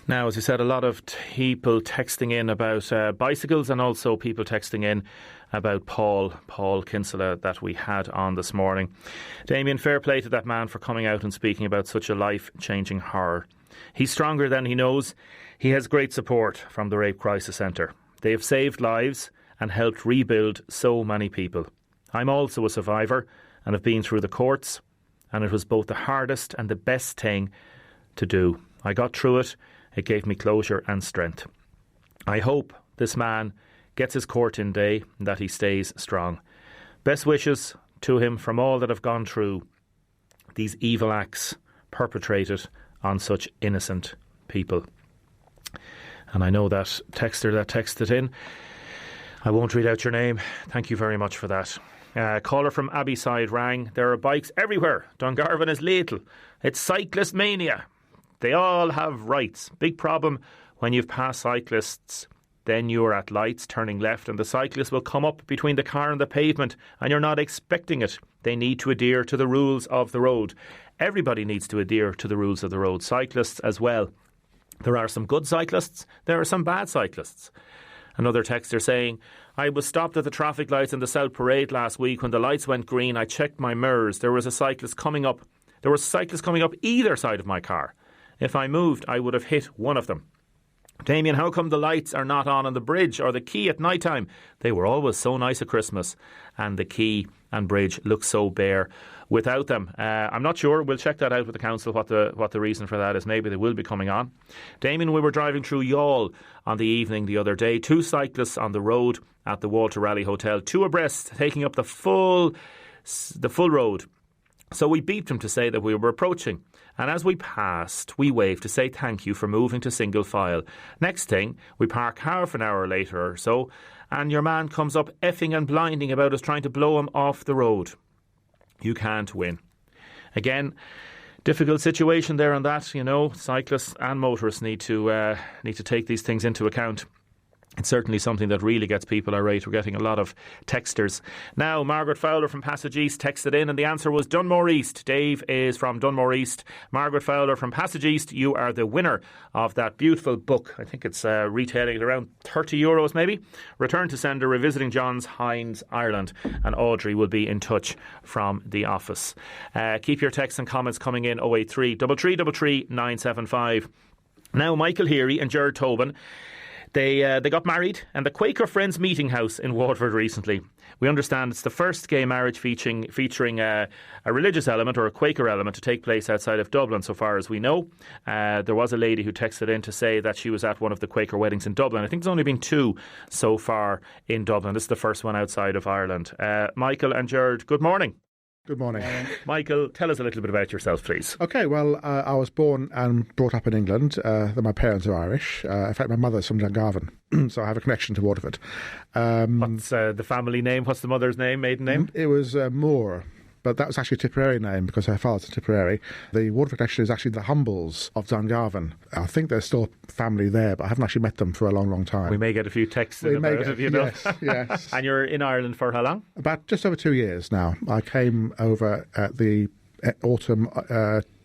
Now, as you said, a lot of people texting in about bicycles, and also people texting in about Paul Kinsella that we had on this morning. Damien, fair play to that man for coming out and speaking about such a life-changing horror. He's stronger than he knows. He has great support from the Rape Crisis Centre. They have saved lives and helped rebuild so many people. I'm also a survivor and have been through the courts, and it was both the hardest and the best thing to do. I got through it. It gave me closure and strength. I hope this man gets his court in day and that he stays strong. Best wishes to him from all that have gone through these evil acts perpetrated on such innocent people. And I know that texter that texted in, I won't read out your name. Thank you very much for that. Caller from Abhaile rang. There are bikes everywhere. Dungarvan is lethal. It's cyclist mania. They all have rights. Big problem when you've passed cyclists. Then you're at lights turning left and the cyclist will come up between the car and the pavement and you're not expecting it. They need to adhere to the rules of the road. Everybody needs to adhere to the rules of the road. Cyclists as well. There are some good cyclists. There are some bad cyclists. Another texter saying, I was stopped at the traffic lights in the South Parade last week. When the lights went green, I checked my mirrors. There was cyclists coming up either side of my car. If I moved, I would have hit one of them. Damien, how come the lights are not on the bridge or the quay at night time? They were always so nice at Christmas, and the quay and bridge look so bare without them. I'm not sure. We'll check that out with the council, what the reason for that is. Maybe they will be coming on. Damien, we were driving through Youghal on the evening the other day. 2 cyclists on the road at the Walter Raleigh Hotel, 2 abreast, taking up the full road. So we beeped him to say that we were approaching. And as we passed, we waved to say thank you for moving to single file. Next thing, we park half an hour later or so, and your man comes up effing and blinding about us trying to blow him off the road. You can't win. Again, difficult situation there on that, cyclists and motorists need to take these things into account. It's certainly something that really gets people irate. We're getting a lot of texters. Now, Margaret Fowler from Passage East texted in and the answer was Dunmore East. Dave is from Dunmore East. Margaret Fowler from Passage East, you are the winner of that beautiful book. I think it's retailing at around €30 maybe. Return to sender, Revisiting Johns Hines, Ireland. And Audrey will be in touch from the office. Keep your texts and comments coming in 083 333 975. Now, Michael Heary and Gerard Tobin, They got married in the Quaker Friends Meeting House in Waterford recently. We understand it's the first gay marriage featuring a religious element or a Quaker element to take place outside of Dublin, so far as we know. There was a lady who texted in to say that she was at one of the Quaker weddings in Dublin. I think there's only been 2 so far in Dublin. This is the first one outside of Ireland. Michael and Gerard, good morning. Good morning. Michael, tell us a little bit about yourself, please. OK, well, I was born and brought up in England. My parents are Irish. In fact, my mother's from Dungarvan, so I have a connection to Waterford. What's the family name? What's the mother's name, maiden name? It was Moore. But that was actually a Tipperary name because her father's a Tipperary. The Waterford connection is actually the Humbles of Dungarvan. I think there's still family there, but I haven't actually met them for a long, long time. We may get a few texts in about it, Yes. And you're in Ireland for how long? About just over 2 years now. I came over at the autumn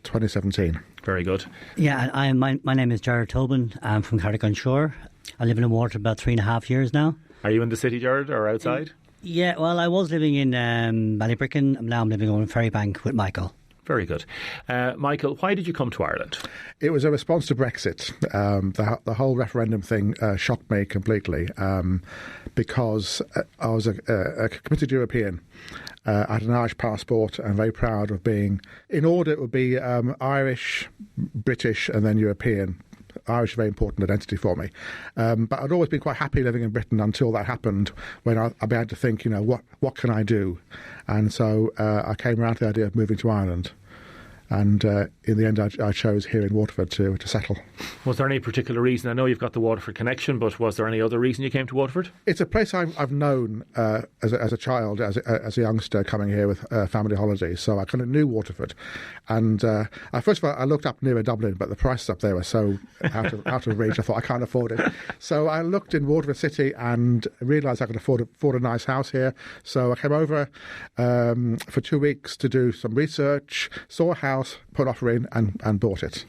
2017. Very good. Yeah, my name is Gerard Tobin. I'm from Carrick-on-Shore. I live in Waterford about 3.5 years now. Are you in the city, Gerard, or outside? Yeah, well, I was living in Ballybricken. Now I'm living on Ferrybank with Michael. Very good. Michael, why did you come to Ireland? It was a response to Brexit. The whole referendum thing shocked me completely because I was a committed European. I had an Irish passport and very proud of being, in order it would be Irish, British and then European. Irish is a very important identity for me. But I'd always been quite happy living in Britain until that happened, when I began to think, what can I do? And so I came around to the idea of moving to Ireland. And in the end, I chose here in Waterford to settle. Was there any particular reason? I know you've got the Waterford connection, but was there any other reason you came to Waterford? It's a place I've known as a child, as a youngster coming here with family holidays. So I kind of knew Waterford. And first of all, I looked up nearer Dublin, but the prices up there were so out of reach. I thought I can't afford it. So I looked in Waterford City and realised I could afford a nice house here. So I came over for 2 weeks to do some research, saw a house, put an offer in and bought it.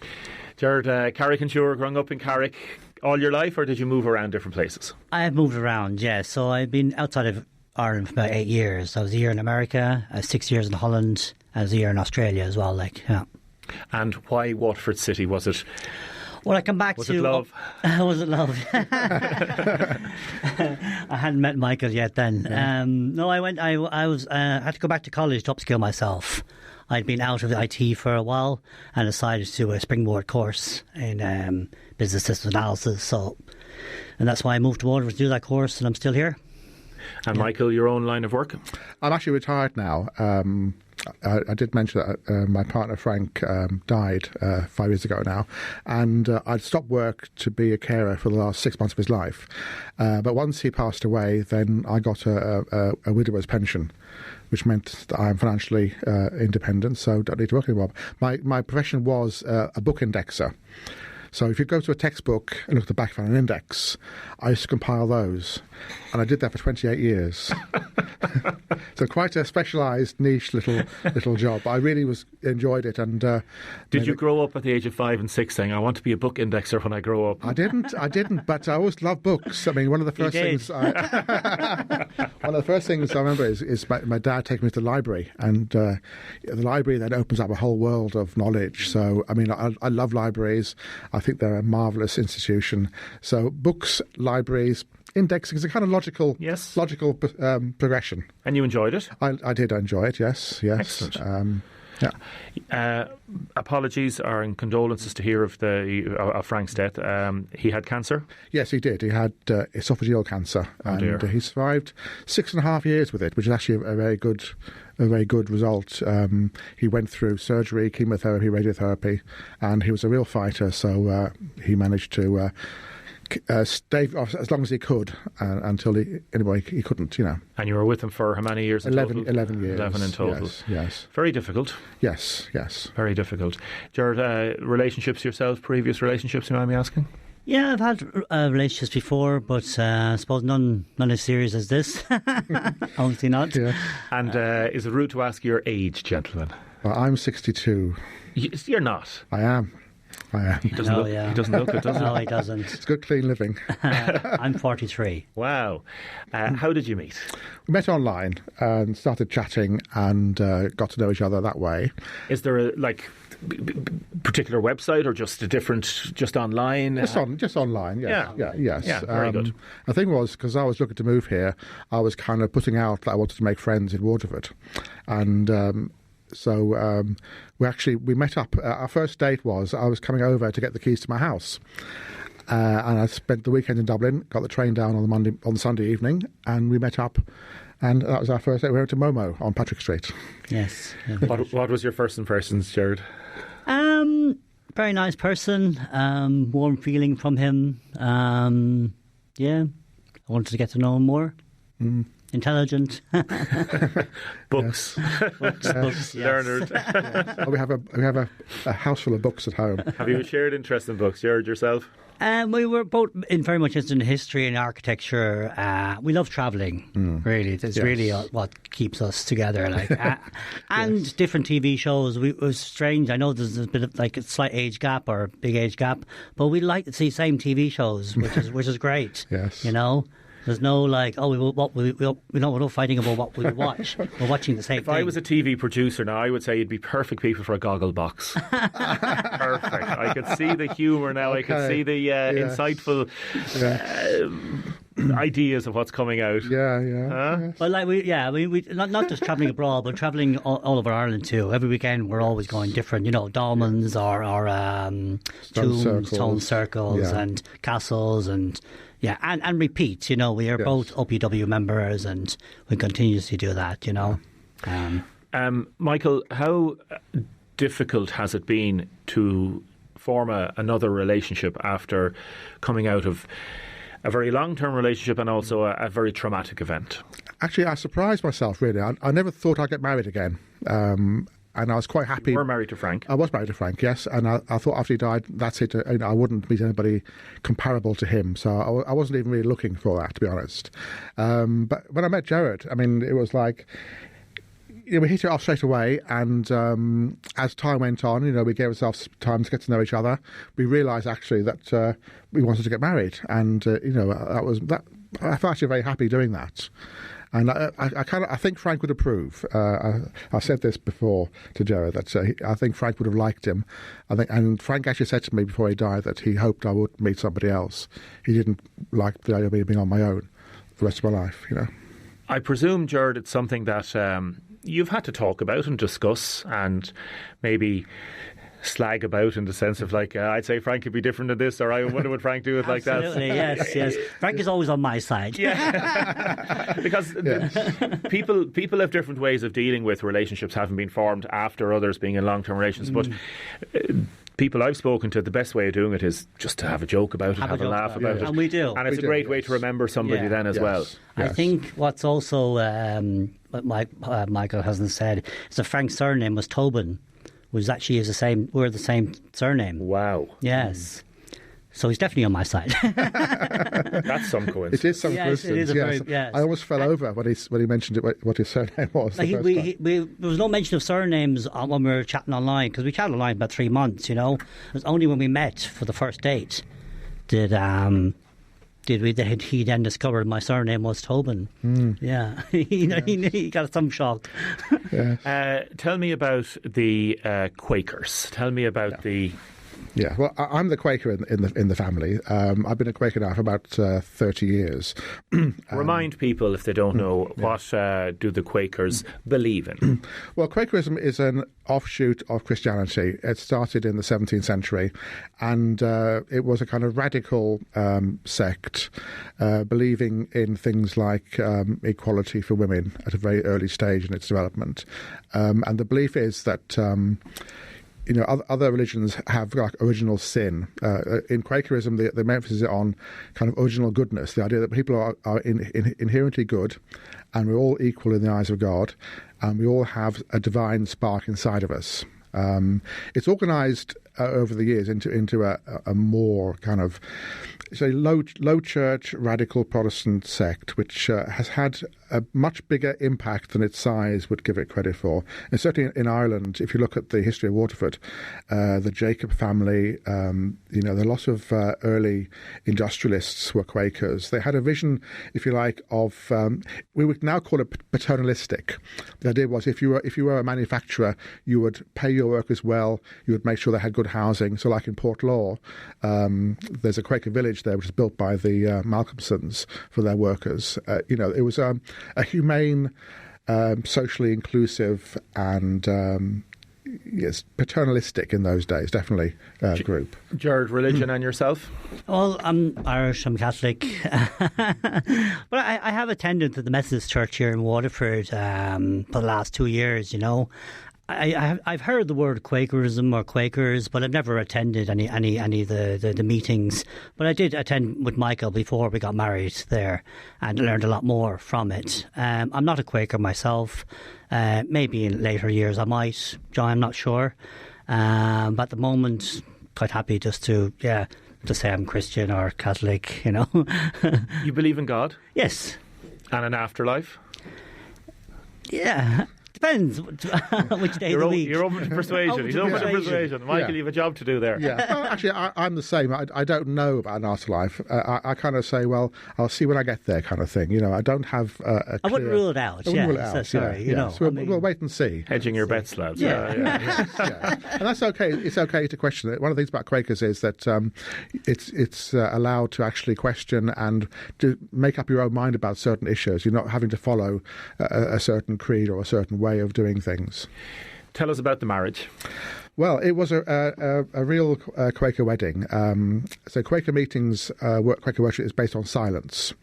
Jared, Carrick and Shure, growing up in Carrick all your life, or did you move around different places? I have moved around, yeah. So I've been outside of Ireland for about 8 years. I was a year in America, 6 years in Holland, I was a year in Australia as well. And why Waterford City? Was it? Well, I come back was to... it love? Was it love? I hadn't met Michael yet then. Yeah. No, I went. I had to go back to college to upskill myself. I'd been out of IT for a while and decided to do a springboard course in business systems analysis. And that's why I moved to Waterford to do that course, and I'm still here. And Michael, your own line of work? I'm actually retired now. I did mention that my partner Frank died 5 years ago now, and I'd stopped work to be a carer for the last 6 months of his life. But once he passed away, then I got a widower's pension, which meant that I am financially independent, so don't need to work anymore. My profession was a book indexer. So if you go to a textbook and look at the back of an index, I used to compile those. And I did that for 28 years. So quite a specialised, niche little job. I really enjoyed it. And did you grow up at the age of 5 and 6 saying, I want to be a book indexer when I grow up? I didn't, but I always loved books. I mean, one of the first things I remember is my dad taking me to the library, and the library then opens up a whole world of knowledge. So, I mean, I love libraries. I think they're a marvellous institution. So books, libraries, indexing is a kind of logical progression. And you enjoyed it? I did enjoy it, yes. Excellent. Yeah. Apologies and condolences to hear of Frank's death. He had cancer? Yes, he did. He had esophageal cancer, and he survived 6.5 years with it, which is actually a very good result. He went through surgery, chemotherapy, radiotherapy, and he was a real fighter. So he managed to stay as long as he could until he couldn't, And you were with him for how many years in 11 total? 11 years. 11 in total. Yes. Very difficult. Yes. Very difficult. Jared, relationships yourself, previous relationships, you mind me asking? Yeah, I've had relationships before, but I suppose none as serious as this. Obviously not. Yeah. And is it rude to ask your age, gentlemen? Well, I'm 62. You're not. I am. He doesn't look it, does he? No, he doesn't. It's good, clean living. I'm 43. Wow. How did you meet? We met online and started chatting and got to know each other that way. Is there a particular website or just online? Just online, yes. Yes. Yeah, very good. The thing was, because I was looking to move here, I was kind of putting out that I wanted to make friends in Waterford. And so we met up. Our first date was I was coming over to get the keys to my house, and I spent the weekend in Dublin. Got the train down on the Sunday evening, and we met up. And that was our first date. We went to Momo on Patrick Street. Yes. Yeah. What was your first impressions, Jared? Very nice person. Warm feeling from him. Yeah, I wanted to get to know him more. Intelligent. Books. Books. Learned. Yes. We have a house full of books at home. Have you a shared interest in books, Jared, yourself? We were both very much interested in history and architecture. We love travelling, really. It's really what keeps us together. And different TV shows. It was strange. I know there's a bit of a slight age gap or a big age gap, but we like to see same TV shows, which is great. Yes. There's no we're not fighting about what we watch. We're watching the same thing. If I was a TV producer now, I would say you'd be perfect people for a goggle box. Perfect. I could see the humour now. Okay. I could see the insightful ideas of what's coming out. Yeah. Well, we not just travelling abroad, but travelling all over Ireland too. Every weekend we're always going different. Dolmens or stone circles and castles and. Yeah, and repeat, we are both OPW members and we continuously do that, Michael, how difficult has it been to form another relationship after coming out of a very long-term relationship and also a very traumatic event? Actually, I surprised myself, really. I never thought I'd get married again. And I was quite happy. You were married to Frank? I was married to Frank, yes. And I thought after he died, that's it. I wouldn't meet anybody comparable to him. So I wasn't even really looking for that, to be honest. But when I met Jared, I mean, it was like, we hit it off straight away, and as time went on, we gave ourselves time to get to know each other. We realised actually that we wanted to get married, and that was that. I felt actually very happy doing that. And I think Frank would approve. I said this before to Jared that I think Frank would have liked him. And Frank actually said to me before he died that he hoped I would meet somebody else. He didn't like the idea of me being on my own the rest of my life. I presume, Jared, it's something that you've had to talk about and discuss, and maybe slag about, in the sense of like, I'd say Frank could be different than this, or I wonder would Frank do it like that. Absolutely, yes. Frank is always on my side. Yeah, because people have different ways of dealing with relationships having been formed after others being in long-term relations, but people I've spoken to, the best way of doing it is just to have a joke about it, have a laugh about it. And we do. And it's a great way to remember somebody then as well. I think what's also, what Michael hasn't said, is that Frank's surname was Tobin. Was actually we're the same surname. Wow. Yes. So he's definitely on my side. That's some coincidence. It is some coincidence. It is I almost fell over when he mentioned it, what his surname was. There was no mention of surnames when we were chatting online, because we chatted online about 3 months. It was only when we met for the first date did he then discovered my surname was Tobin. Yeah, he got some shock. Tell me about the Quakers. Tell me about the... Yeah, well, I'm the Quaker in the family. I've been a Quaker now for about 30 years. Remind people, if they don't know, what do the Quakers believe in? Well, Quakerism is an offshoot of Christianity. It started in the 17th century, and it was a kind of radical sect, believing in things like equality for women at a very early stage in its development. And the belief is that... other religions have like original sin. In Quakerism, the emphasis is on kind of original goodness, the idea that people are inherently good, and we're all equal in the eyes of God, and we all have a divine spark inside of us. It's organised over the years into a more kind of low church radical Protestant sect, which has had a much bigger impact than its size would give it credit for. And certainly in Ireland, if you look at the history of Waterford, the Jacob family, the lot of early industrialists were Quakers. They had a vision, if you like, of we would now call it paternalistic. The idea was if you were a manufacturer, you would pay your workers well, you would make sure they had good housing. So like in Portlaw, there's a Quaker village there which was built by the Malcolmsons for their workers. It was a humane, socially inclusive, and paternalistic in those days, definitely group. Jared, religion and yourself? Well, I'm Irish, I'm Catholic. But I have attended the Methodist Church here in Waterford for the last 2 years, I've heard the word Quakerism or Quakers, but I've never attended any of the meetings. But I did attend with Michael before we got married there, and learned a lot more from it. I'm not a Quaker myself. Maybe in later years I might, John, I'm not sure. But at the moment, quite happy just to say I'm Christian or Catholic, You believe in God? Yes. And an afterlife? Yeah. Depends which day of the week. You're open to persuasion. He's open to persuasion. Michael, you have a job to do there. Yeah. Well, actually, I'm the same. I don't know about an afterlife. I kind of say, well, I'll see when I get there, kind of thing. I don't have a clear... I wouldn't rule it out. I wouldn't rule it out. Sorry, So we'll wait and see. Hedging your bets, lads. Yeah. And that's okay. It's okay to question it. One of the things about Quakers is that it's allowed to actually question and to make up your own mind about certain issues. You're not having to follow a certain creed or a certain way of doing things. Tell us about the marriage. Well, it was a real Quaker wedding. So Quaker meetings, Quaker worship is based on silence.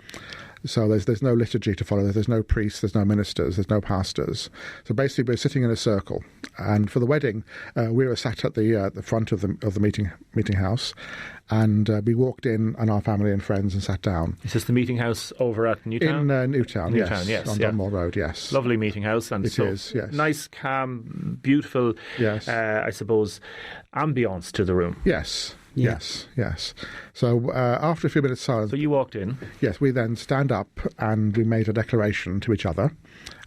So there's no liturgy to follow. There's no priests. There's no ministers. There's no pastors. So basically, we're sitting in a circle. And for the wedding, we were sat at the front of the meeting house, and we walked in, and our family and friends, and sat down. Is this the meeting house over at Newtown? In Newtown, yes, on Dunmore Road, yes. Lovely meeting house, and it is, yes. Nice, calm, beautiful. Yes. I suppose ambience to the room. Yes. Yeah. Yes. So after a few minutes silence, So you walked in. yes, we then stand up and we made a declaration to each other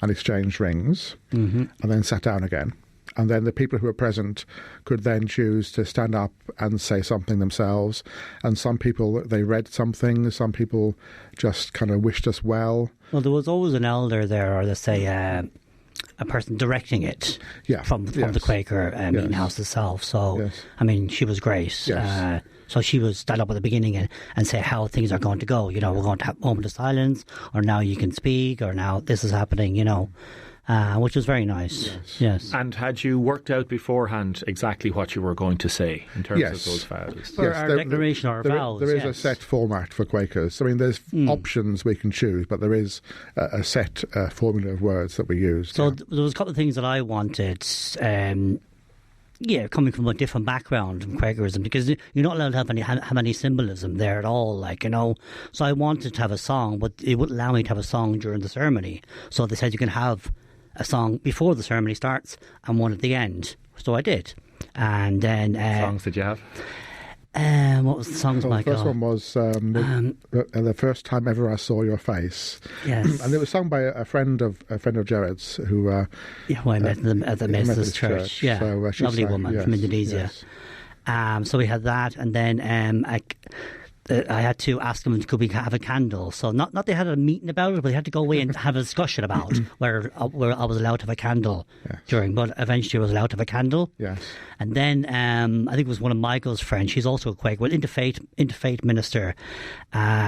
and exchanged rings, and then sat down again. And then the people who were present could then choose to stand up and say something themselves. And some people, they read something. Some people just kind of wished us well. Well, there was always an elder there, or let's say a person directing it from the Quaker meeting house itself. So, I mean, she was great. Yes. So she would stand up at the beginning and say how things are going to go. You know, we're going to have a moment of silence, or now you can speak, or now this is happening, you know. Which was very nice. Yes. And had you worked out beforehand exactly what you were going to say in terms of those vows? For our declaration or vows, there is a set format for Quakers. I mean, there's options we can choose, but there is a set formula of words that we use. So there was a couple of things that I wanted. Coming from a different background from Quakerism, because you're not allowed to have any symbolism there at all, like, you know. So I wanted to have a song, but it wouldn't allow me to have a song during the ceremony. So they said you can have a song before the ceremony starts and one at the end. So I did. And then... songs did you have? What was the songs, Michael? The first one was The First Time Ever I Saw Your Face. Yes. And it was sung by a friend of Jared's who... I met at the Methodist Church. Yeah, so, lovely woman from Indonesia. Yes. So we had that, and then I had to ask them, could we have a candle? So not they had a meeting about it, but they had to go away and have a discussion about where I was allowed to have a candle during. But eventually I was allowed to have a candle. Yes. And then I think it was one of Michael's friends. She's also a Quaker, interfaith minister.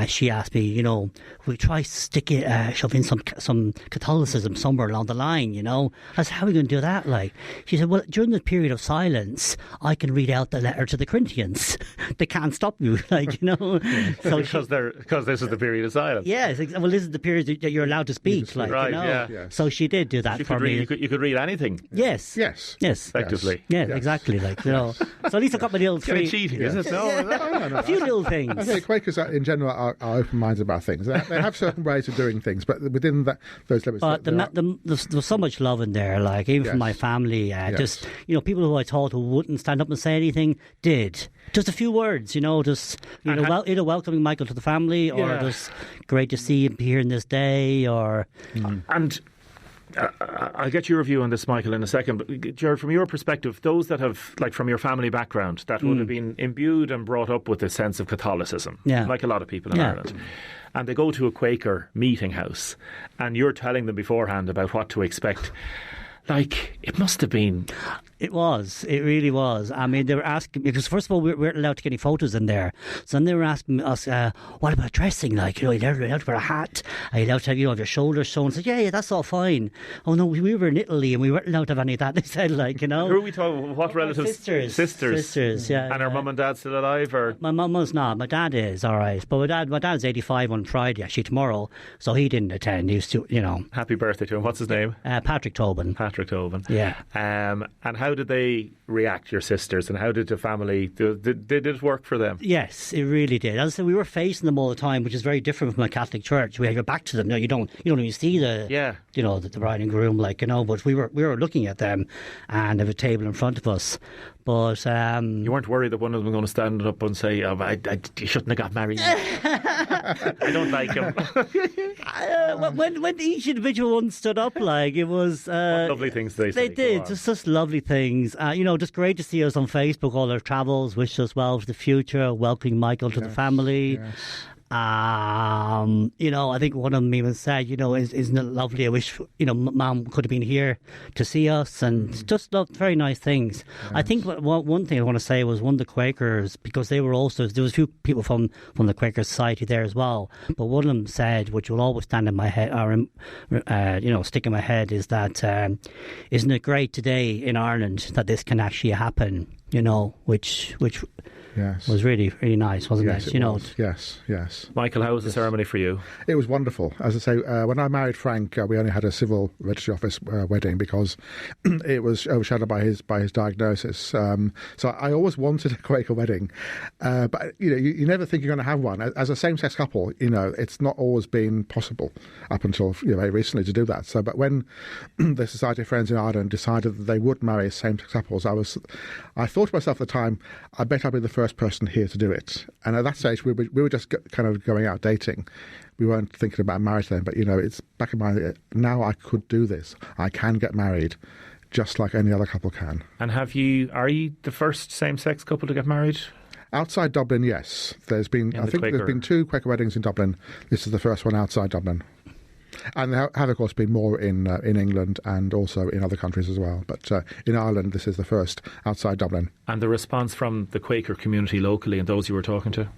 She asked me, you know, we try shove in some Catholicism somewhere along the line, you know. I said, how are we going to do that? Like, she said, well, during the period of silence, I can read out the letter to the Corinthians. They can't stop you, like, you know. So because this is the period of silence. Yes, well, this is the period that you're allowed to speak, like, right, you know. Yeah. Yes. So she did do that for me. You could read anything. Yes. Effectively. Yes, exactly. Like, you know. So at least I got my little It's kind of cheating, isn't it? No. a few little things. I think Quakers in general are open-minded about things. They have certain ways of doing things, but within those limits. But there's so much love in there, like, even from my family. Just, you know, people who I thought who wouldn't stand up and say anything did. Just a few words, you know, just, you know, either welcoming Michael to the family, or just great to see him here in this day, or... And I'll get your review on this, Michael, in a second. But Jared, from your perspective, those that have, like, from your family background, that would have been imbued and brought up with a sense of Catholicism, like a lot of people in Ireland, and they go to a Quaker meeting house, and you're telling them beforehand about what to expect. Like, it must have been... It really was. I mean, they were asking, because first of all, we weren't allowed to get any photos in there. So then they were asking us, what about dressing? Like, you know, you're allowed to wear a hat. Are you allowed to have, you know, have your shoulders shown? I said, yeah, that's all fine. Oh, no, we were in Italy and we weren't allowed to have any of that. They said, like, you know. Who are we talking? What relatives? Sisters, yeah. And are mum and dad still alive? Or? My mum was not. My dad is, all right. But my dad's 85 on Friday, actually, tomorrow. So he didn't attend. He was too, you know. Happy birthday to him. What's his name? Patrick Tobin. Yeah. And how did they react, your sisters, and how did the family, did it work for them? Yes, it really did. As I said, we were facing them all the time, which is very different from a Catholic church. We had to go back to them. No, you don't even see the bride and groom, like, you know, but we were looking at them, and they have a table in front of us. But you weren't worried that one of them was going to stand up and say, you shouldn't have got married. I don't like him. When each individual one stood up, like, it was... what lovely things they say. They did, just lovely things. You know, just great to see us on Facebook, all our travels, wish us well for the future, welcoming Michael to the family. Yes. You know, I think one of them even said, you know, isn't it lovely? I wish, you know, Mum could have been here to see us, and just very nice things. Yes. I think one thing I want to say was one of the Quakers, because they were also, there was a few people from the Quaker Society there as well, but one of them said, which will always stand in my head, or you know, stick in my head, is that isn't it great today in Ireland that this can actually happen? You know, which was really, really nice, wasn't it? You know. Yes. Michael, how was the ceremony for you? It was wonderful. As I say, when I married Frank, we only had a civil registry office wedding because it was overshadowed by his diagnosis. So I always wanted a Quaker wedding, but you know, you never think you're going to have one. As a same-sex couple, you know, it's not always been possible up until, you know, very recently to do that. So, but when the Society of Friends in Ireland decided that they would marry same-sex couples, I thought to myself at the time, I bet I'll be the first first person here to do it. And at that stage, we were just kind of going out dating. We weren't thinking about marriage then, but, it's back in my mind, now I could do this. I can get married just like any other couple can. And are you the first same-sex couple to get married? Outside Dublin, yes. There's been there's been 2 Quaker weddings in Dublin. This is the first one outside Dublin. And there have, of course, been more in England and also in other countries as well. But in Ireland, this is the first outside Dublin. And the response from the Quaker community locally and those you were talking to?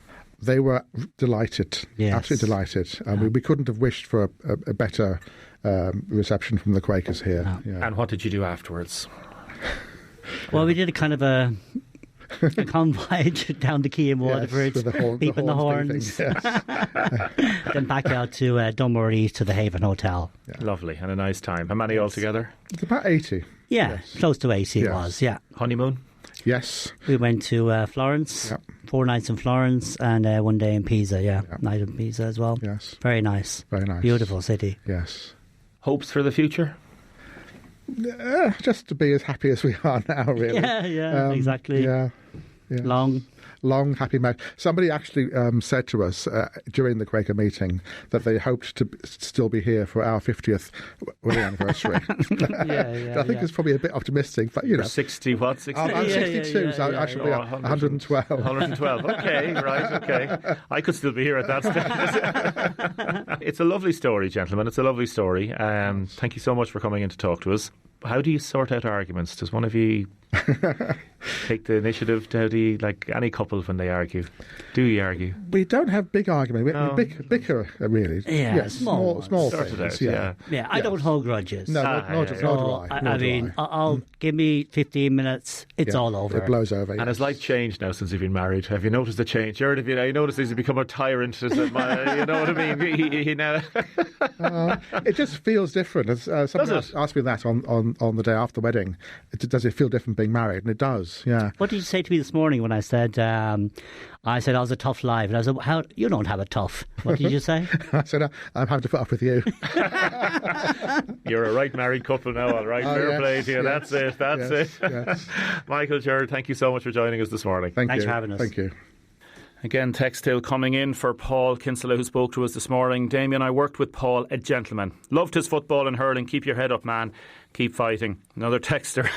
They were delighted, absolutely delighted. We couldn't have wished for a better reception from the Quakers here. No. Yeah. And what did you do afterwards? Well, we did a kind of a convoy down the quay in Waterford, beeping the horns. Yes. Then back out to Dunmurry to the Haven Hotel. Yeah. Lovely, and a nice time. How many altogether? It's about 80. Yeah, close to 80 it was, yeah. Honeymoon? Yes. We went to Florence, 4 nights in Florence, and 1 day in Pisa, night in Pisa as well. Yes. Very nice. Very nice. Beautiful city. Yes. Hopes for the future? Just to be as happy as we are now, really. Yeah, exactly. Yeah. Long, happy marriage. Somebody actually said to us during the Quaker meeting that they hoped to still be here for our 50th wedding anniversary. I think it's probably a bit optimistic, but You're 60, what? 60? I'm 62, so I should be 112. 112, okay, right, okay. I could still be here at that stage. It's a lovely story, gentlemen, it's a lovely story. Thank you so much for coming in to talk to us. How do you sort out arguments? Does one of you take the initiative? How do you, like any couple when they argue? Do you argue? We don't have big arguments. We bicker, really. Yeah, small things. Yeah, I don't hold grudges. Nor do I. I mean, I'll give me 15 minutes. It's all over. It blows over. And has life changed now since you've been married? Have you noticed a change? Jared, have you noticed he's become a tyrant? You know what I mean? He now. It just feels different. Somebody asked me that on the day after the wedding. Does it feel different being married? And it does. Yeah. What did you say to me this morning when I said? I was a tough life. And I said, "How you don't have it tough?" What did you say? I said, "I'm having to put up with you." You're a right married couple now, all right. Fair play to you. Yes, that's it. Yes. Michael, Jared, thank you so much for joining us this morning. Thanks for having us. Thank you. Again, text still coming in for Paul Kinsella, who spoke to us this morning. Damien, I worked with Paul, a gentleman. Loved his football and hurling. Keep your head up, man. Keep fighting. Another texter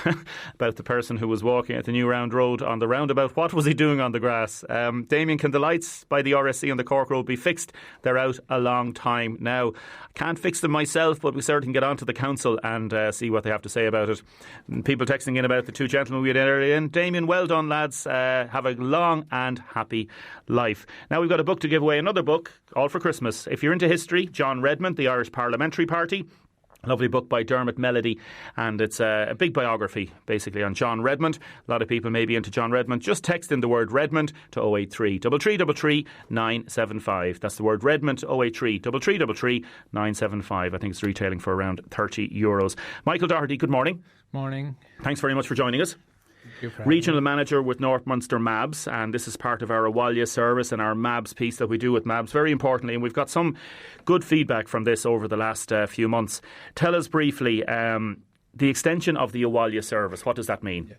about the person who was walking at the New Round Road on the roundabout. What was he doing on the grass? Damien, can the lights by the RSC on the Cork Road be fixed? They're out a long time now. I can't fix them myself, but we certainly can get on to the council and see what they have to say about it. And people texting in about the 2 gentlemen we had earlier in. Damien, well done, lads. Have a long and happy life. Now we've got a book to give away. Another book, all for Christmas. If you're into history, John Redmond, The Irish Parliamentary Party. Lovely book by Dermot Melody, and it's a big biography basically on John Redmond. A lot of people may be into John Redmond. Just text in the word Redmond to 083 333 975. That's the word Redmond to 083 333 975. I think it's retailing for around €30. Michael Doherty, good morning. Morning. Thanks very much for joining us. Regional Manager with North Munster MABS, and this is part of our Abhaile service and our MABS piece that we do with MABS, very importantly, and we've got some good feedback from this over the last few months. Tell us briefly, the extension of the Abhaile service, what does that mean?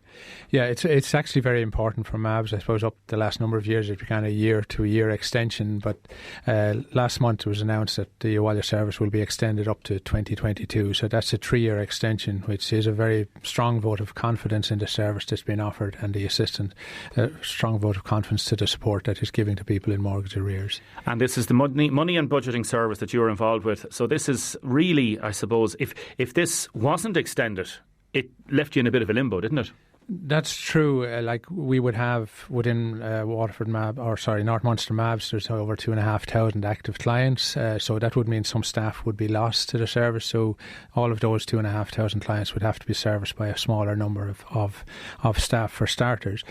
Yeah, it's actually very important for MABS. I suppose up the last number of years it began a year-to-year extension, but last month it was announced that the Abhaile service will be extended up to 2022. So that's a 3-year extension, which is a very strong vote of confidence in the service that's been offered and the assistance, a strong vote of confidence to the support that is giving to people in mortgage arrears. And this is the money and budgeting service that you're involved with. So this is really, I suppose, if this wasn't extended, it left you in a bit of a limbo, didn't it? That's true. Like we would have within North Munster MABS, there's over 2,500 active clients. So that would mean some staff would be lost to the service. So all of those 2,500 clients would have to be serviced by a smaller number of staff for starters.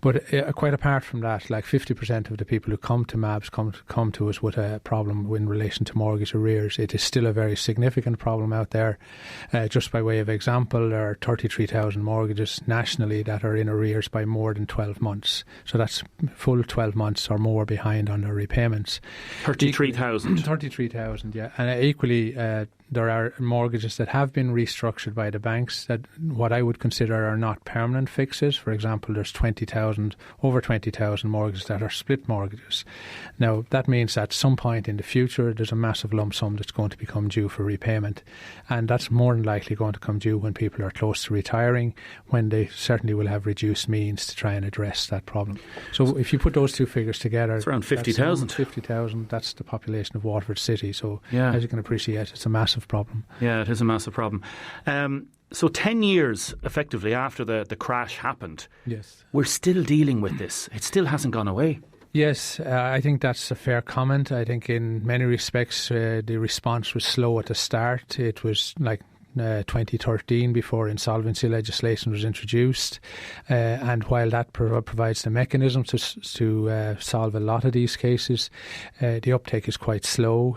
But quite apart from that, like 50% of the people who come to MABS come to us with a problem in relation to mortgage arrears. It is still a very significant problem out there. Just by way of example, there are 33,000 mortgages nationally that are in arrears by more than 12 months. So that's full 12 months or more behind on their repayments. 33,000? 33,000, yeah. And equally, there are mortgages that have been restructured by the banks that what I would consider are not permanent fixes. For example, there's over 20,000 mortgages that are split mortgages. Now, that means at some point in the future, there's a massive lump sum that's going to become due for repayment. And that's more than likely going to come due when people are close to retiring, when they certainly will have reduced means to try and address that problem. So if you put those two figures together, it's around 50,000. 50,000, that's the population of Waterford City. So as you can appreciate, it's a massive problem. Yeah, it is a massive problem. So 10 years, effectively, after the crash happened, yes, we're still dealing with this. It still hasn't gone away. Yes, I think that's a fair comment. I think in many respects the response was slow at the start. It was like 2013 before insolvency legislation was introduced, and while that provides the mechanism to solve a lot of these cases, the uptake is quite slow.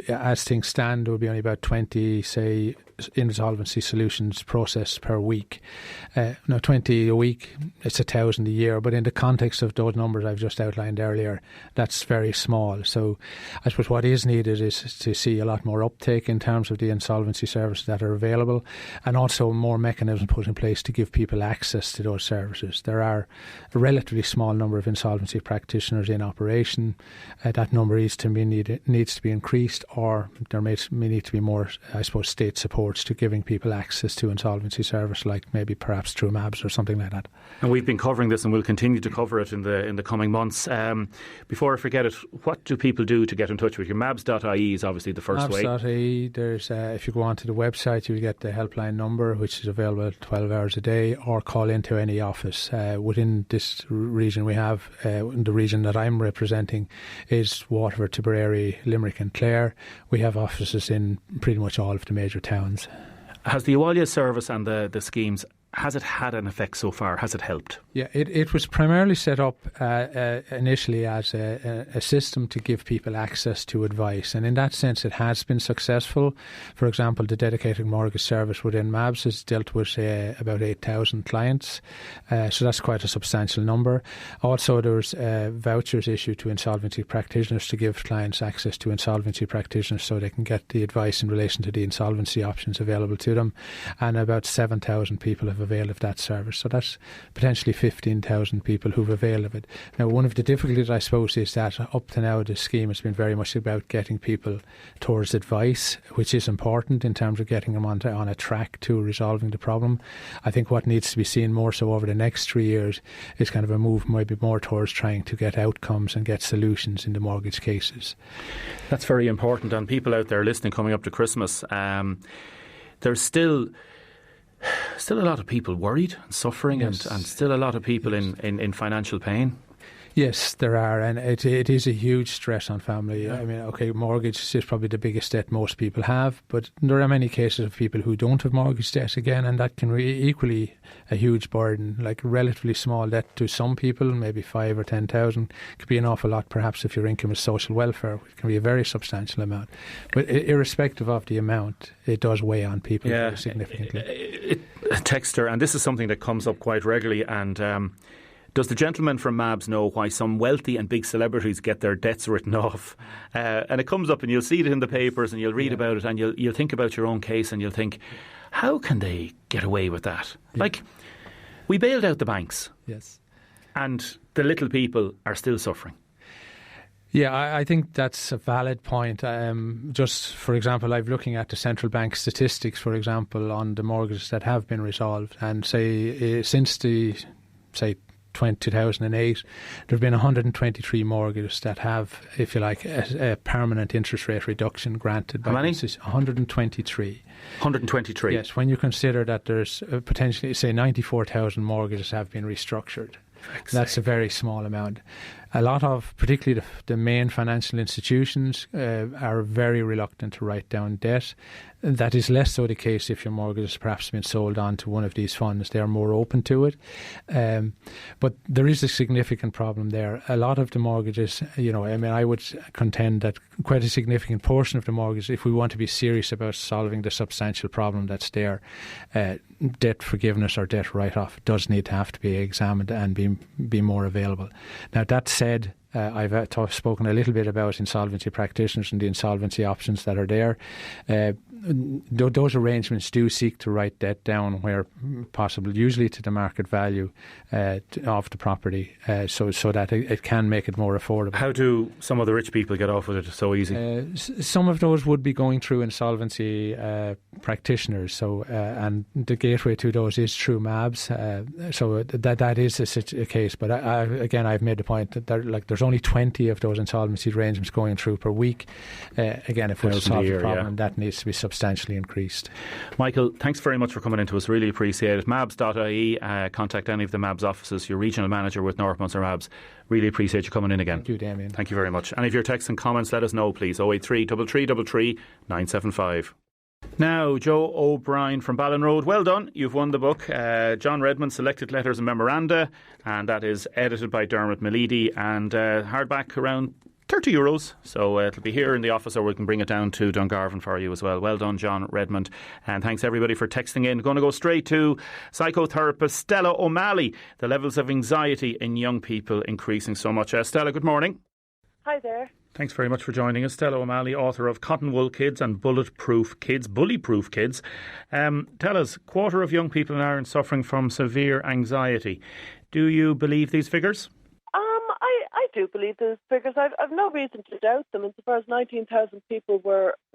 As things stand, there will be only about 20, say, insolvency solutions processed per week. Now 20 a week, it's 1,000 a year, but in the context of those numbers I've just outlined earlier, that's very small. So I suppose what is needed is to see a lot more uptake in terms of the insolvency services that are available, and also more mechanisms put in place to give people access to those services. There are a relatively small number of insolvency practitioners in operation. That number needs to be increased, or there may need to be more, I suppose, state support to giving people access to insolvency service, like maybe perhaps through MABs or something like that. And we've been covering this and we'll continue to cover it in the coming months. Before I forget it, what do people do to get in touch with you? Mabs.ie is obviously the first way. Mabs.ie, there's, if you go onto the website, you'll get the helpline number, which is available 12 hours a day, or call into any office. Within this region we have, the region that I'm representing is Waterford, Tipperary, Limerick and Clare. We have offices in pretty much all of the major towns. Has the Abhaile service and the schemes, has it had an effect so far? Has it helped? Yeah, it was primarily set up initially as a system to give people access to advice, and in that sense it has been successful. For example, the dedicated mortgage service within MABS has dealt with about 8,000 clients, so that's quite a substantial number. Also, there's vouchers issued to insolvency practitioners to give clients access to insolvency practitioners so they can get the advice in relation to the insolvency options available to them, and about 7,000 people have availed of that service. So that's potentially 15,000 people who've availed of it. Now, one of the difficulties, I suppose, is that up to now the scheme has been very much about getting people towards advice, which is important in terms of getting them on a track to resolving the problem. I think what needs to be seen more so over the next 3 years is kind of a move maybe more towards trying to get outcomes and get solutions in the mortgage cases. That's very important. And people out there listening coming up to Christmas, there's still a lot of people worried and suffering, yes, and still a lot of people in financial pain. Yes, there are, and it is a huge stress on family. Yeah. I mean, okay, mortgage is probably the biggest debt most people have, but there are many cases of people who don't have mortgage debt again, and that can be equally a huge burden. Like a relatively small debt to some people, maybe 5,000 or 10,000, could be an awful lot perhaps if your income is social welfare. It can be a very substantial amount. But irrespective of the amount, it does weigh on people very significantly. A texter, and this is something that comes up quite regularly, and does the gentleman from MABS know why some wealthy and big celebrities get their debts written off? And it comes up and you'll see it in the papers and you'll read about it and you'll think about your own case and you'll think, how can they get away with that? Yeah. Like, we bailed out the banks. Yes. And the little people are still suffering. Yeah, I think that's a valid point. Just, for example, I'm looking at the central bank statistics, for example, on the mortgages that have been resolved. And since 2008, there have been 123 mortgages that have, if you like, a permanent interest rate reduction granted. How many? 123. 123? Yes, when you consider that there's potentially, say, 94,000 mortgages have been restructured. That's a very small amount. A lot of, particularly the main financial institutions, are very reluctant to write down debt. That is less so the case if your mortgage has perhaps been sold on to one of these funds. They are more open to it. But there is a significant problem there. A lot of the mortgages, I would contend that quite a significant portion of the mortgage, if we want to be serious about solving the substantial problem that's there, debt forgiveness or debt write-off does need to have to be examined and be more available. Now, that said, I've spoken a little bit about insolvency practitioners and the insolvency options that are there. Those arrangements do seek to write debt down where possible, usually to the market value of the property, so that it can make it more affordable. How do some of the rich people get off with it so easy? Some of those would be going through insolvency practitioners. So, and the gateway to those is through MABs. So that is a case. But again, I've made the point that there's only 20 of those insolvency arrangements going through per week. Again, if we're to solve the problem, that needs to be substantially increased. Michael, thanks very much for coming into us. Really appreciate it. Mabs.ie, contact any of the MABs offices, your regional manager with North Munster MABs. Really appreciate you coming in again. Thank you, Damien. Thank you very much. And if you're texting comments, let us know, please. 083 333 975. Now, Joe O'Brien from Ballin Road, well done. You've won the book. John Redmond, Selected Letters and Memoranda, and that is edited by Dermot Malidi, and hardback around €30. So it'll be here in the office, or we can bring it down to Dungarvan for you as well. Well done, John Redmond. And thanks everybody for texting in. Going to go straight to psychotherapist Stella O'Malley. The levels of anxiety in young people increasing so much. Stella, good morning. Hi there. Thanks very much for joining us. Stella O'Malley, author of Cotton Wool Kids and Bulletproof Kids, Bullyproof Kids. Tell us, quarter of young people in Ireland suffering from severe anxiety. Do you believe these figures? I do believe those figures. I've no reason to doubt them. Insofar as 19,000 people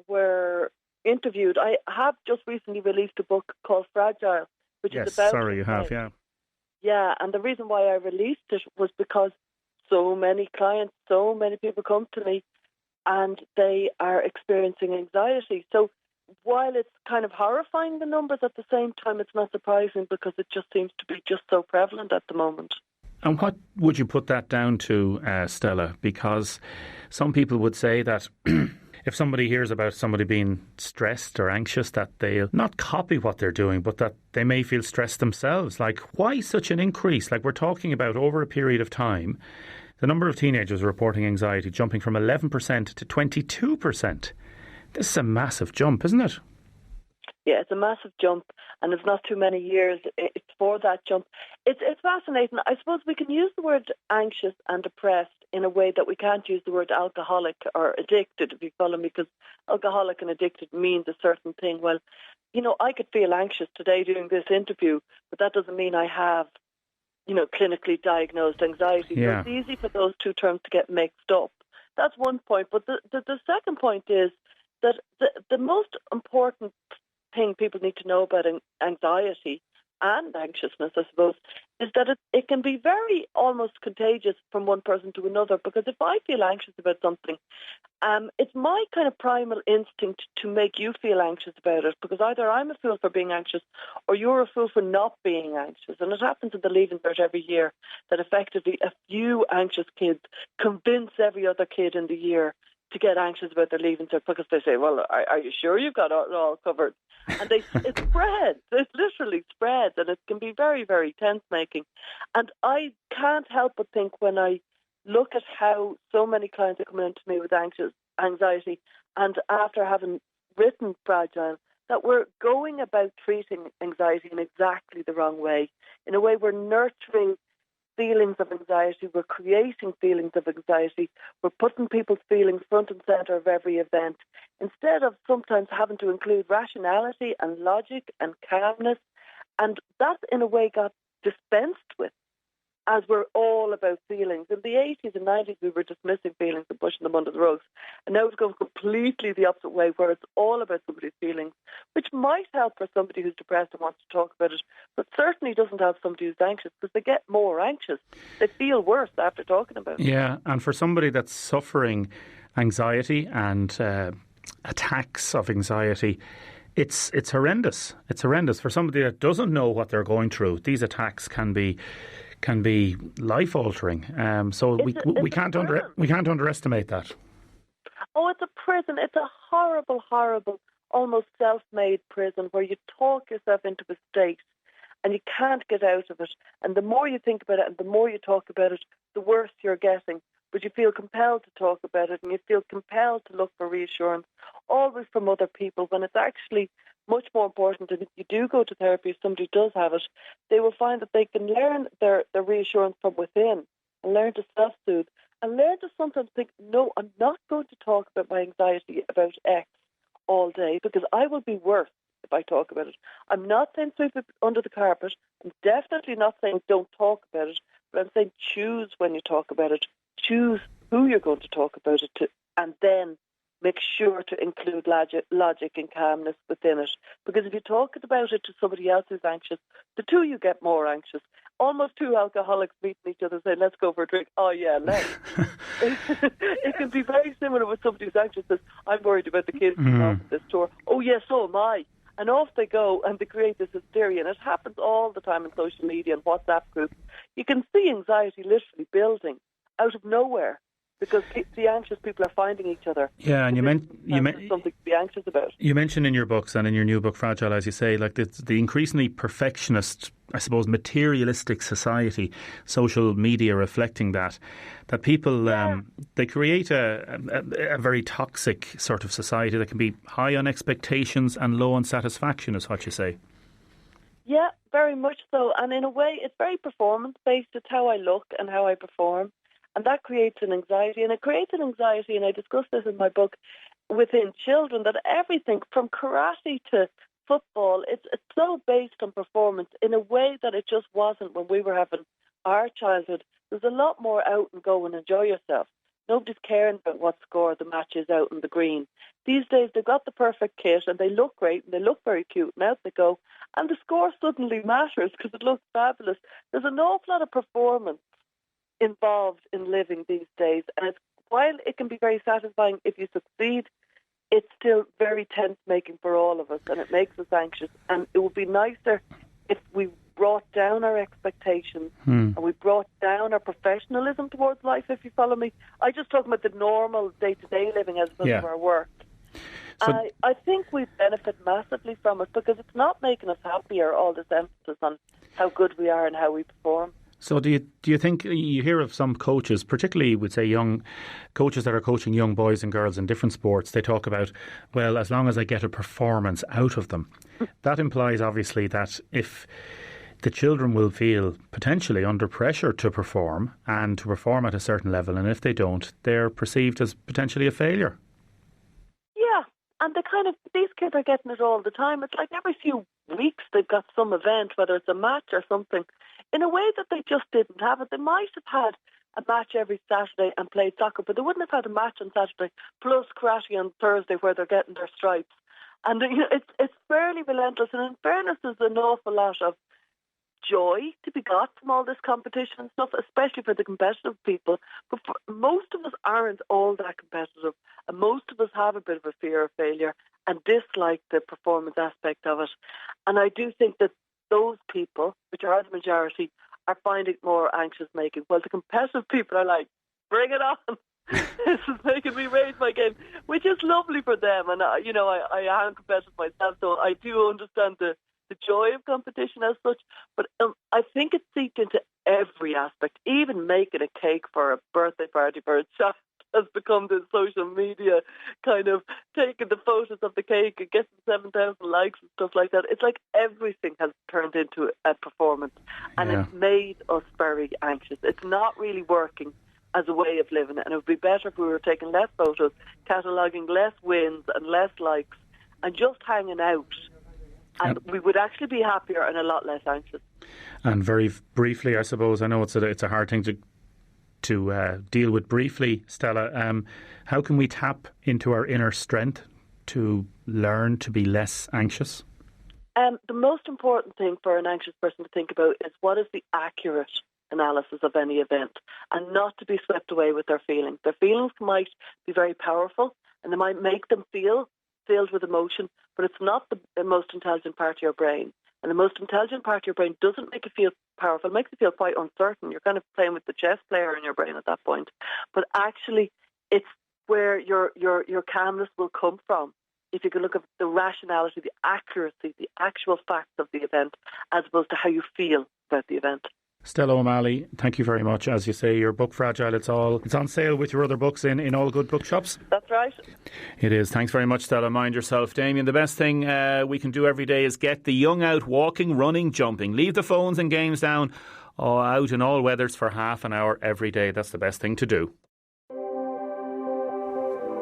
were interviewed, I have just recently released a book called Fragile, which is about... Sorry, you have, yeah. Yeah, and the reason why I released it was because so many clients, so many people come to me and they are experiencing anxiety. So while it's kind of horrifying, the numbers, at the same time it's not surprising because it just seems to be just so prevalent at the moment. And what would you put that down to, Stella? Because some people would say that if somebody hears about somebody being stressed or anxious, that they'll not copy what they're doing, but that they may feel stressed themselves. Like, why such an increase? Like, we're talking about over a period of time, the number of teenagers reporting anxiety jumping from 11% to 22%. This is a massive jump, isn't it? Yeah, it's a massive jump, and it's not too many years. It's for that jump. It's fascinating. I suppose we can use the word anxious and depressed in a way that we can't use the word alcoholic or addicted, if you follow me, because alcoholic and addicted means a certain thing. Well, you know, I could feel anxious today doing this interview, but that doesn't mean I have, you know, clinically diagnosed anxiety. Yeah. So it's easy for those two terms to get mixed up. That's one point. But the second point is that the most important thing people need to know about anxiety and anxiousness, I suppose, is that it can be very almost contagious from one person to another. Because if I feel anxious about something, it's my kind of primal instinct to make you feel anxious about it, because either I'm a fool for being anxious or you're a fool for not being anxious. And it happens in the Leaving Cert every year that effectively a few anxious kids convince every other kid in the year to get anxious about their Leaving Cert, because they say, well, are you sure you've got it all covered? And it spreads. It literally spreads, and it can be very, very tense-making. And I can't help but think, when I look at how so many clients are coming into me with anxiety, and after having written Fragile, that we're going about treating anxiety in exactly the wrong way. In a way, we're nurturing feelings of anxiety, we're creating feelings of anxiety, we're putting people's feelings front and centre of every event, instead of sometimes having to include rationality and logic and calmness. And that, in a way, got dispensed with, as we're all about feelings. In the 80s and 90s, we were dismissing feelings and pushing them under the rugs. And now it's going completely the opposite way, where it's all about somebody's feelings, which might help for somebody who's depressed and wants to talk about it, but certainly doesn't help somebody who's anxious, because they get more anxious. They feel worse after talking about it. Yeah, and for somebody that's suffering anxiety and attacks of anxiety, it's horrendous. It's horrendous. For somebody that doesn't know what they're going through, these attacks can be life altering. So we can't underestimate that. Oh, it's a prison. It's a horrible, horrible, almost self-made prison where you talk yourself into a state and you can't get out of it. And the more you think about it and the more you talk about it, the worse you're getting. But you feel compelled to talk about it, and you feel compelled to look for reassurance, always from other people, when it's actually much more important. And if you do go to therapy, if somebody does have it, they will find that they can learn their reassurance from within and learn to self-soothe and learn to sometimes think, no, I'm not going to talk about my anxiety about X all day because I will be worse if I talk about it. I'm not saying sweep it under the carpet. I'm definitely not saying don't talk about it, but I'm saying choose when you talk about it. Choose who you're going to talk about it to, and then make sure to include logic and calmness within it. Because if you talk about it to somebody else who's anxious, the two of you get more anxious. Almost two alcoholics meeting each other saying, let's go for a drink. Oh, yeah, let's. It can be very similar with somebody who's anxious. Says, I'm worried about the kids coming off this tour. Oh, yes, so am I. And off they go, and they create this hysteria. And it happens all the time in social media and WhatsApp groups. You can see anxiety literally building out of nowhere because the anxious people are finding each other. Yeah, and you something to be anxious about. You mentioned in your books and in your new book, Fragile, as you say, like the increasingly perfectionist, I suppose, materialistic society, social media reflecting that people, they create a very toxic sort of society that can be high on expectations and low on satisfaction, is what you say. Yeah, very much so. And in a way, it's very performance-based. It's how I look and how I perform. And that creates an anxiety. And it creates an anxiety, and I discuss this in my book, within children, that everything from karate to football, it's so based on performance in a way that it just wasn't when we were having our childhood. There's a lot more out and go and enjoy yourself. Nobody's caring about what score the match is out in the green. These days they've got the perfect kit and they look great and they look very cute, and out they go. And the score suddenly matters because it looks fabulous. There's an awful lot of performance involved in living these days, and while it can be very satisfying if you succeed, it's still very tense-making for all of us, and it makes us anxious. And it would be nicer if we brought down our expectations and we brought down our professionalism towards life, if you follow me. I just talk about the normal day-to-day living as opposed to our work. So I think we benefit massively from it because it's not making us happier, all this emphasis on how good we are and how we perform. So do you think, you hear of some coaches, particularly we'd say young coaches that are coaching young boys and girls in different sports, they talk about, well, as long as I get a performance out of them. That implies obviously that if the children will feel potentially under pressure to perform and to perform at a certain level, and if they don't, they're perceived as potentially a failure. Yeah, and these kids are getting it all the time. It's like every few weeks they've got some event, whether it's a match or something, in a way that they just didn't have it. They might have had a match every Saturday and played soccer, but they wouldn't have had a match on Saturday plus karate on Thursday where they're getting their stripes. And it's fairly relentless. And in fairness, there's an awful lot of joy to be got from all this competition and stuff, especially for the competitive people. But most of us aren't all that competitive, and most of us have a bit of a fear of failure and dislike the performance aspect of it. And I do think that those people, which are the majority, are finding it more anxious making. Well, the competitive people are like, bring it on. This is making me raise my game, which is lovely for them. And, I am competitive myself, so I do understand the joy of competition as such. But I think it seeped into every aspect. Even making a cake for a birthday party for a child has become this social media kind of taking the photos of the cake and getting 7,000 likes and stuff like that. It's like everything has turned into a performance, and it's made us very anxious. It's not really working as a way of living, and it would be better if we were taking less photos, cataloguing less wins and less likes, and just hanging out. And we would actually be happier and a lot less anxious. And very briefly, I suppose, I know it's a hard thing to deal with briefly, Stella. How can we tap into our inner strength to learn to be less anxious? The most important thing for an anxious person to think about is what is the accurate analysis of any event, and not to be swept away with their feelings. Their feelings might be very powerful and they might make them feel filled with emotion, but it's not the most intelligent part of your brain. And the most intelligent part of your brain doesn't make it feel powerful. It makes it feel quite uncertain. You're kind of playing with the chess player in your brain at that point. But actually, it's where your calmness will come from. If you can look at the rationality, the accuracy, the actual facts of the event, as opposed to how you feel about the event. Stella O'Malley, thank you very much. As you say, your book Fragile, it's on sale with your other books in all good bookshops. That's right. It is. Thanks very much, Stella. Mind yourself. Damien, the best thing we can do every day is get the young out walking, running, jumping. Leave the phones and games down, out in all weathers for half an hour every day. That's the best thing to do.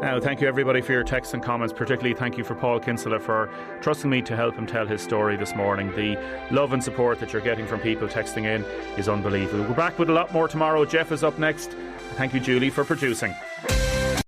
Now, thank you everybody for your texts and comments. Particularly thank you for Paul Kinsella for trusting me to help him tell his story this morning. The love and support that you're getting from people texting in is unbelievable. We're back with a lot more tomorrow. Jeff is up next. Thank you, Julie, for producing.